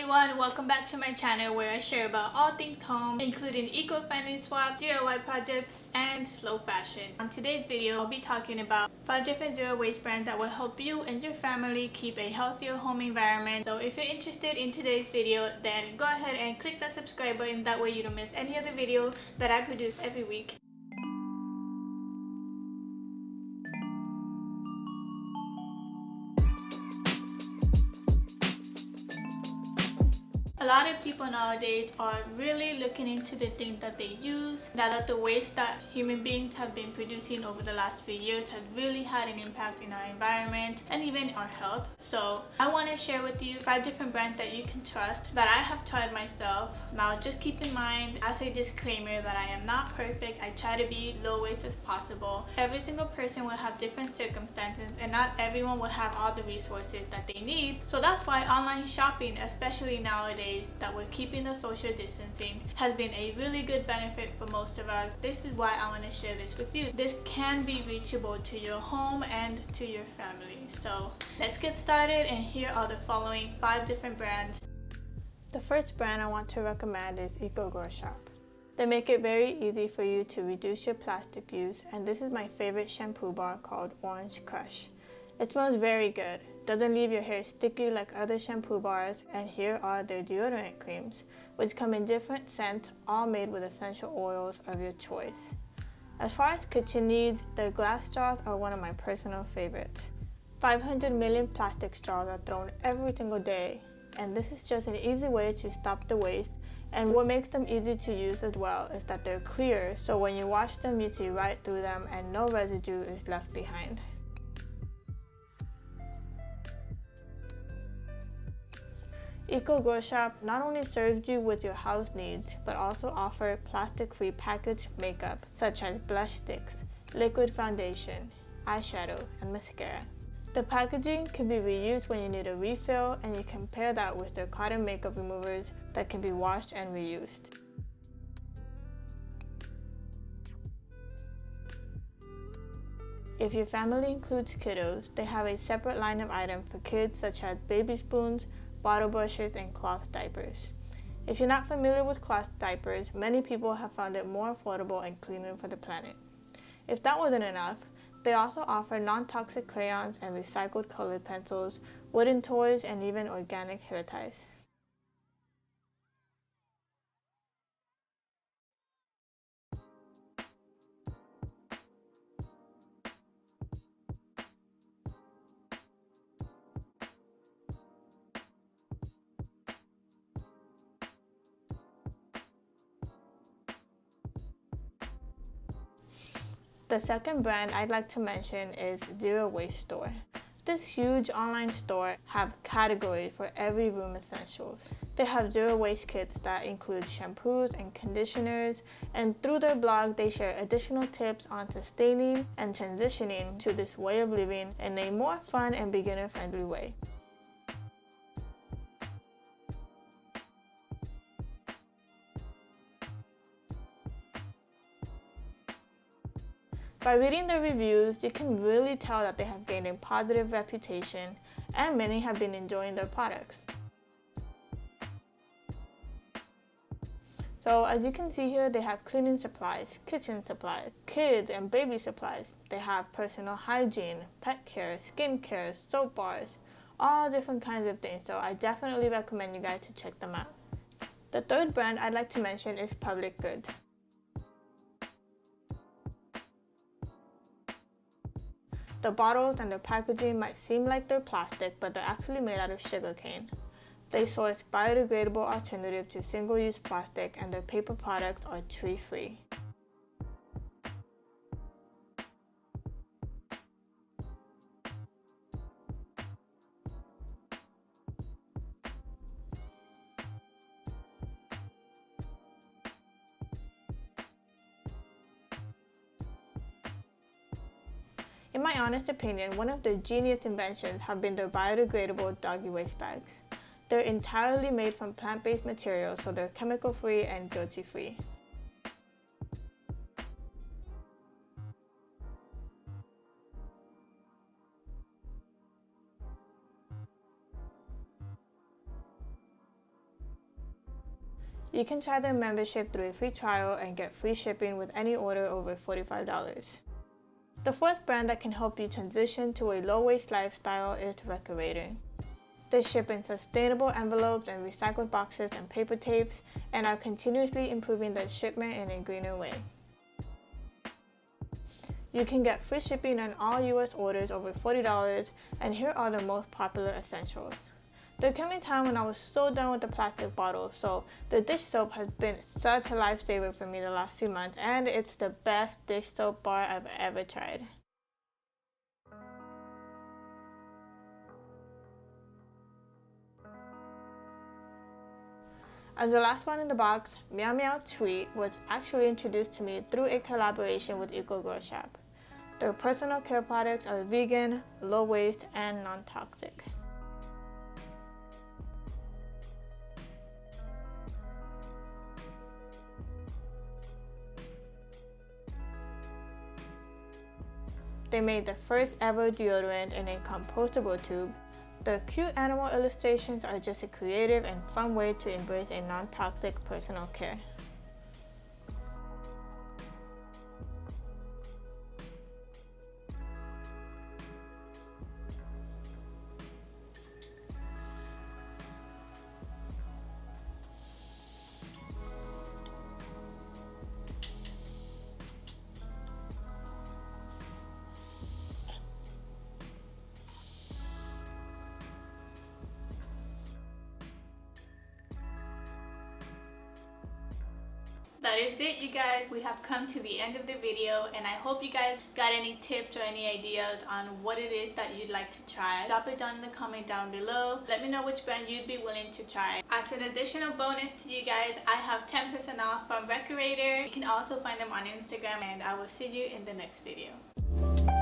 everyone, welcome back to my channel where I share about all things home, including eco-friendly swaps, DIY projects, and slow fashion. On today's video, I'll be talking about 5 different zero waste brands that will help you and your family keep a healthier home environment. So if you're interested in today's video, then go ahead and click that subscribe button, that way you don't miss any other video that I produce every week. A lot of people nowadays are really looking into the things that they use, that the waste that human beings have been producing over the last few years has really had an impact in our environment and even our health. So I want to share with you 5 different brands that you can trust that I have tried myself. Now just keep in mind as a disclaimer that I am not perfect. I try to be low waste as possible. Every single person will have different circumstances and not everyone will have all the resources that they need. So that's why online shopping, especially nowadays, that we're keeping the social distancing, has been a really good benefit for most of us. This is why I want to share this with you. This can be reachable to your home and to your family. So let's get started, and here are the following 5 different brands. The first brand I want to recommend is Shop. They make it very easy for you to reduce your plastic use, and this is my favorite shampoo bar called Orange Crush. It smells very good, doesn't leave your hair sticky like other shampoo bars, and here are their deodorant creams, which come in different scents, all made with essential oils of your choice. As far as kitchen needs, their glass straws are one of my personal favorites. 500 million plastic straws are thrown every single day, and this is just an easy way to stop the waste. And what makes them easy to use as well is that they're clear, so when you wash them you see right through them and no residue is left behind. Shop not only serves you with your house needs, but also offer plastic-free packaged makeup such as blush sticks, liquid foundation, eyeshadow, and mascara. The packaging can be reused when you need a refill, and you can pair that with their cotton makeup removers that can be washed and reused. If your family includes kiddos, they have a separate line of items for kids such as baby spoons, bottle brushes, and cloth diapers. If you're not familiar with cloth diapers, many people have found it more affordable and cleaner for the planet. If that wasn't enough, they also offer non-toxic crayons and recycled colored pencils, wooden toys, and even organic hair ties. The second brand I'd like to mention is Zero Waste Store. This huge online store have categories for every room essentials. They have zero waste kits that include shampoos and conditioners, and through their blog they share additional tips on sustaining and transitioning to this way of living in a more fun and beginner-friendly way. By reading the reviews, you can really tell that they have gained a positive reputation, and many have been enjoying their products. So as you can see here, they have cleaning supplies, kitchen supplies, kids and baby supplies. They have personal hygiene, pet care, skin care, soap bars, all different kinds of things. So I definitely recommend you guys to check them out. The third brand I'd like to mention is Public Goods. The bottles and the packaging might seem like they're plastic, but they're actually made out of sugarcane. They source biodegradable alternatives to single-use plastic, and their paper products are tree-free. In my honest opinion, one of their genius inventions have been their biodegradable doggy waste bags. They're entirely made from plant-based materials, so they're chemical-free and guilty-free. You can try their membership through a free trial and get free shipping with any order over $45. The fourth brand that can help you transition to a low-waste lifestyle is Recreator. They ship in sustainable envelopes and recycled boxes and paper tapes and are continuously improving their shipment in a greener way. You can get free shipping on all US orders over $40, and here are the most popular essentials. There came a time when I was so done with the plastic bottle, so the dish soap has been such a lifesaver for me the last few months, and it's the best dish soap bar I've ever tried. As the last one in the box, Meow Meow Tweet was actually introduced to me through a collaboration with Eco Girl Shop. Their personal care products are vegan, low waste, and non-toxic. They made the first ever deodorant in a compostable tube. The cute animal illustrations are just a creative and fun way to embrace a non-toxic personal care. That is it, you guys. We have come to the end of the video, and I hope you guys got any tips or any ideas on what it is that you'd like to try. Drop it down in the comment down below. Let me know which brand you'd be willing to try. As an additional bonus to you guys, I have 10% off from Recreator. You can also find them on Instagram, and I will see you in the next video.